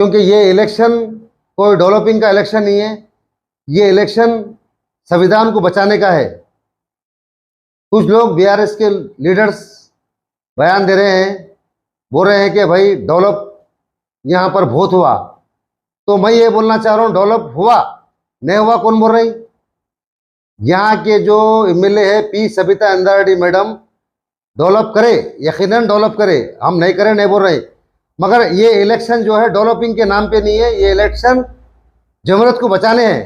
क्योंकि ये इलेक्शन कोई डेवलपिंग का इलेक्शन नहीं है, ये इलेक्शन संविधान को बचाने का है। कुछ लोग बीआरएस के लीडर्स बयान दे रहे हैं, बोल रहे हैं कि भाई डेवलप यहाँ पर बहुत हुआ। तो मैं ये बोलना चाह रहा हूँ, डेवलप हुआ नहीं हुआ कौन बोल रही? यहाँ के जो एमएलए है P Sabita Indira Reddy madam, develop करे, यकीनन डेवलप करे, हम नहीं करें नहीं बोल रहे, मगर ये इलेक्शन जो है डेवलपिंग के नाम पे नहीं है। ये इलेक्शन जमहूरियत को बचाने हैं।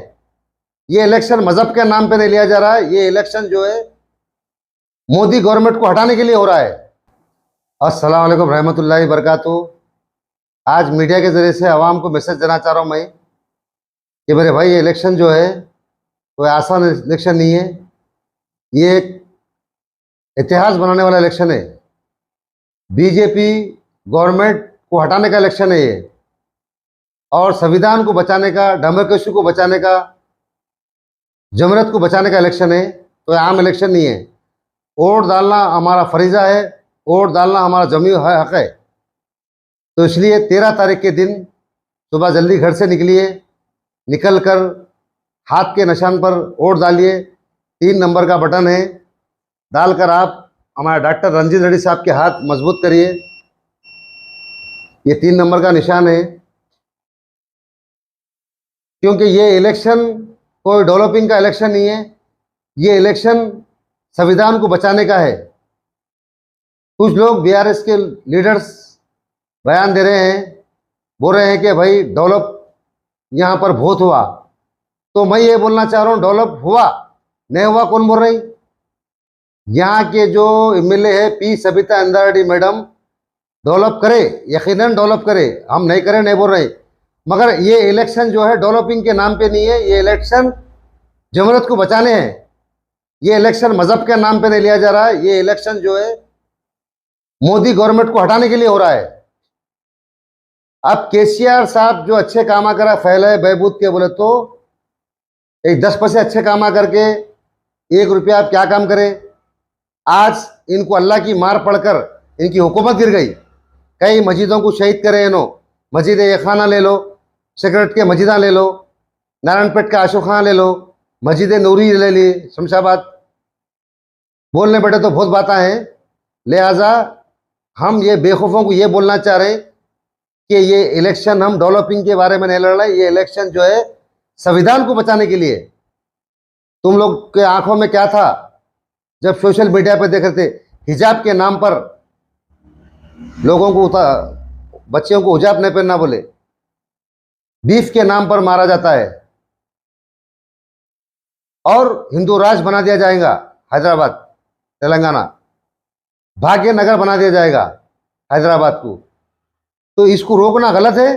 ये इलेक्शन मजहब के नाम पे नहीं लिया जा रहा है। ये इलेक्शन जो है मोदी गवर्नमेंट को हटाने के लिए हो रहा है। अस्सलाम वालेकुम रहमतुल्लाहि बरकातहू। आज मीडिया के ज़रिए से आवाम को मैसेज देना चाह रहा हूँ मैं कि मेरे भाई ये इलेक्शन जो है कोई आसान इलेक्शन नहीं है। ये एक इतिहास बनाने वाला इलेक्शन है। बीजेपी गवर्नमेंट को हटाने का इलेक्शन है ये, और संविधान को बचाने का, डेमोक्रेसी को बचाने का, जमहूरियत को बचाने का इलेक्शन है। तो ये आम इलेक्शन नहीं है। वोट डालना हमारा फरीज़ा है, वोट डालना हमारा जमी हक है। तो इसलिए 13 तारीख के दिन सुबह जल्दी घर से निकलिए, निकल कर हाथ के निशान पर वोट डालिए। 3 नंबर का बटन है, डालकर आप हमारे डॉक्टर रंजीत रेड्डी साहब के हाथ मजबूत करिए। ये 3 नंबर का निशान है। क्योंकि ये इलेक्शन कोई डेवलपिंग का इलेक्शन नहीं है, ये इलेक्शन संविधान को बचाने का है। कुछ लोग बीआरएस के लीडर्स बयान दे रहे हैं, बोल रहे हैं कि भाई डेवलप यहाँ पर बहुत हुआ। तो मैं ये बोलना चाह रहा हूँ, डेवलप हुआ नहीं हुआ कौन बोल रही? यहाँ के जो एमएलए है P Sabita Indira Reddy madam, develop करे, यकीनन डेवलप करे, हम नहीं करें नहीं बोल रहे, मगर ये इलेक्शन जो है डेवलपिंग के नाम पे नहीं है। ये इलेक्शन जमहूरियत को बचाने हैं। ये इलेक्शन मजहब के नाम पे नहीं लिया जा रहा है। ये इलेक्शन जो है मोदी गवर्नमेंट को हटाने के लिए हो रहा है। अब केसीआर साहब जो अच्छे काम करा फैलाए बहबूद के बोले तो एक 10 पैसे अच्छे काम करके 1 रुपया आप क्या काम करें? आज इनको अल्लाह की मार पड़कर इनकी हुकूमत गिर गई। कई मस्जिदों को शहीद करे इन्हों। मस्जिद ए खाना ले लो, सेक्रेट के मस्जिदा ले लो, नारायणपेट का अशोक खाना ले लो, मस्जिद नूरी ले ली शमशाबाद। बोलने बैठे तो बहुत बातें हैं। लिहाजा हम ये बेवकूफ़ों को ये बोलना चाह रहे हैं कि ये इलेक्शन हम डेवलपिंग के बारे में नहीं लड़ रहे। ये इलेक्शन जो है संविधान को बचाने के लिए। तुम लोग के आंखों में क्या था जब सोशल मीडिया पर देख रहे थे हिजाब के नाम पर लोगों को बच्चियों को हिजाब नहीं पहनना बोले, बीफ के नाम पर मारा जाता है, और हिंदू राज बना दिया जाएगा हैदराबाद, तेलंगाना, भाग्य नगर बना दिया जाएगा हैदराबाद को। तो इसको रोकना गलत है।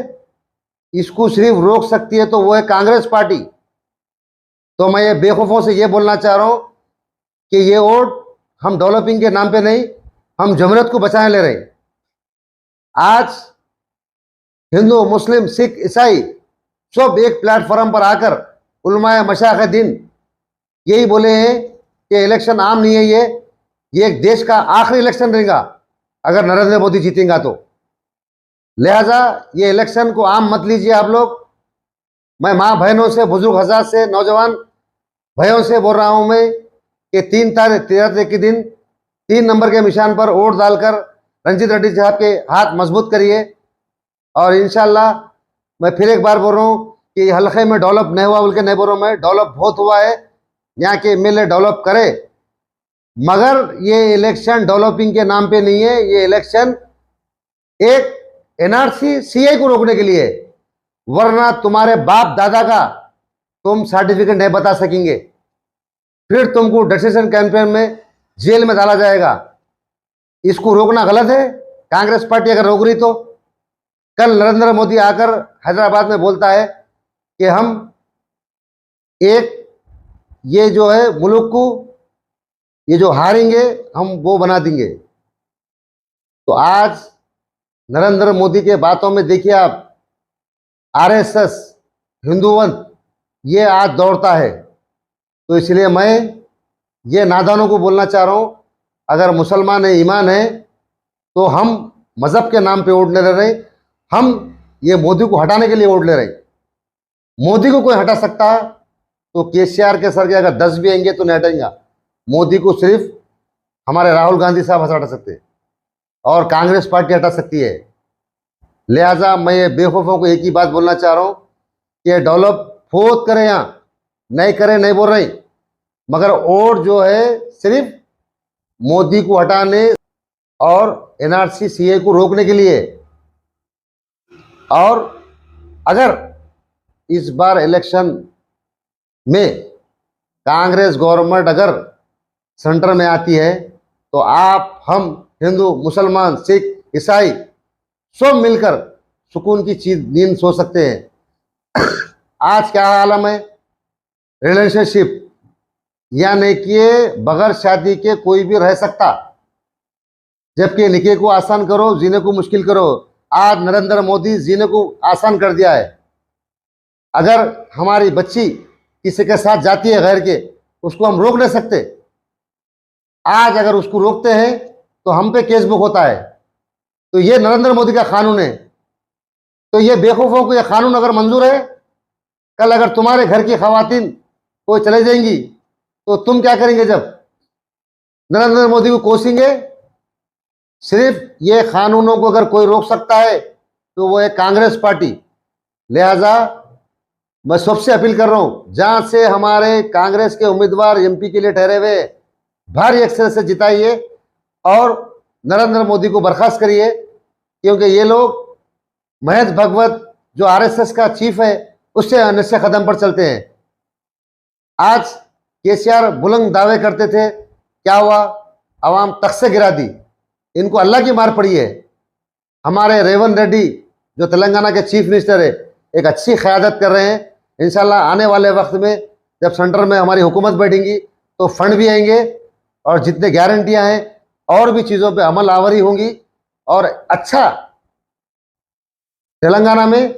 इसको सिर्फ रोक सकती है तो वो है कांग्रेस पार्टी। तो मैं ये बेवकूफ़ों से ये बोलना चाह रहा हूँ कि ये वोट हम डेवलपिंग के नाम पे नहीं, हम जमहूरियत को बचाने ले रहे हैं। आज हिंदू, मुस्लिम, सिख, ईसाई सब एक प्लेटफॉर्म पर आकर उलमाए मशाइख दिन यही बोले हैं कि इलेक्शन आम नहीं है, ये एक देश का आखिरी इलेक्शन रहेगा अगर नरेंद्र मोदी जीतेंगे तो। लिहाजा ये इलेक्शन को आम मत लीजिए आप लोग। मैं माँ बहनों से, बुजुर्ग हज़रात से, नौजवान भाइयों से बोल रहा हूँ मैं कि 13 तारीख के दिन 3 नंबर के निशान पर वोट डालकर रंजीत रेड्डी साहब के हाथ मजबूत करिए। और इंशाल्लाह मैं फिर एक बार बोल रहा हूँ कि हल्के में डेवलप नहीं हुआ बोल के नहीं बोल रहा हूँ मैं, डेवलप बहुत हुआ है। यहाँ के एमएलए डेवलप करे, मगर ये इलेक्शन डेवलपिंग के नाम पे नहीं है। ये इलेक्शन एक एनआरसी सीए को रोकने के लिए, वरना तुम्हारे बाप दादा का तुम सर्टिफिकेट नहीं बता सकेंगे, फिर तुमको डिटेंशन कैंपेन में जेल में डाला जाएगा। इसको रोकना गलत है। कांग्रेस पार्टी अगर रोक रही तो कल नरेंद्र मोदी आकर हैदराबाद में बोलता है कि हम एक ये जो है मुल्क को ये जो हारेंगे हम वो बना देंगे। तो आज नरेंद्र मोदी के बातों में देखिए आप, आरएसएस, हिंदूवंत ये आज दौड़ता है। तो इसलिए मैं ये नादानों को बोलना चाह रहा हूँ, अगर मुसलमान है, ईमान है, तो हम मज़हब के नाम पे वोट नहीं ले रहे, हम ये मोदी को हटाने के लिए वोट ले रहे हैं। मोदी को कोई हटा सकता तो केसीआर के सर के अगर 10 भी आएंगे तो नहीं हटाएंगे। मोदी को सिर्फ हमारे राहुल गांधी साहब हटा सकते हैं और कांग्रेस पार्टी हटा सकती है। लिहाजा मैं ये बेवकूफ़ों को एक ही बात बोलना चाह रहा हूँ कि डेवलप बहुत करें, यहाँ नहीं करें नहीं बोल रहे, मगर वोट जो है सिर्फ मोदी को हटाने और एनआरसी सीए को रोकने के लिए। और अगर इस बार इलेक्शन में कांग्रेस गवर्नमेंट अगर सेंटर में आती है तो आप, हम, हिंदू, मुसलमान, सिख, ईसाई सब मिलकर सुकून की नींद सो सकते हैं। आज क्या आलम है, रिलेशनशिप यानी कि बगैर शादी के कोई भी रह सकता, जबकि निकाह को आसान करो जीने को मुश्किल करो। आज नरेंद्र मोदी जीने को आसान कर दिया है। अगर हमारी बच्ची किसी के साथ जाती है गैर के, उसको हम रोक नहीं सकते। आज अगर उसको रोकते हैं तो हम पे केस बुक होता है। तो ये नरेंद्र मोदी का कानून है। तो ये बेवकूफों को ये कानून अगर मंजूर है, कल अगर तुम्हारे घर की खवातीन कोई चले जाएंगी तो तुम क्या करेंगे? जब नरेंद्र मोदी को कोसेंगे। सिर्फ ये कानूनों को अगर कोई रोक सकता है तो वो है कांग्रेस पार्टी। लिहाजा मैं सबसे अपील कर रहा हूं, जहां से हमारे कांग्रेस के उम्मीदवार एमपी के लिए ठहरे हुए, भारी अक्षर से जिताइए और नरेंद्र मोदी को बर्खास्त करिए, क्योंकि ये लोग महेश भगवत जो आरएसएस का चीफ है उससे नशे कदम पर चलते हैं। आज केसीआर बुलंद दावे करते थे, क्या हुआ? आवाम तख्त से गिरा दी। इनको अल्लाह की मार पड़ी है। हमारे रेवंत रेड्डी जो तेलंगाना के चीफ मिनिस्टर है, एक अच्छी क़यादत कर रहे हैं। इंशाल्लाह आने वाले वक्त में जब सेंटर में हमारी हुकूमत बैठेंगी तो फंड भी आएंगे और जितने गारंटियां हैं और भी चीज़ों पे अमल आवरी होंगी और अच्छा तेलंगाना में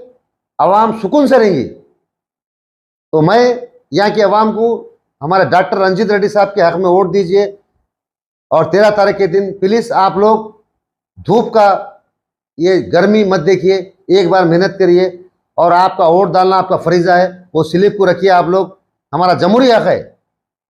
आवाम सुकून से रहेंगी। तो मैं यहाँ की आवाम को हमारे डॉक्टर रंजीत रेड्डी साहब के हक में वोट दीजिए और 13 तारीख के दिन प्लीज़ आप लोग धूप का ये गर्मी मत देखिए, एक बार मेहनत करिए और आपका वोट डालना आपका फरीज़ा है। वो स्लिप को रखिए आप लोग, हमारा जमहूरी हक है।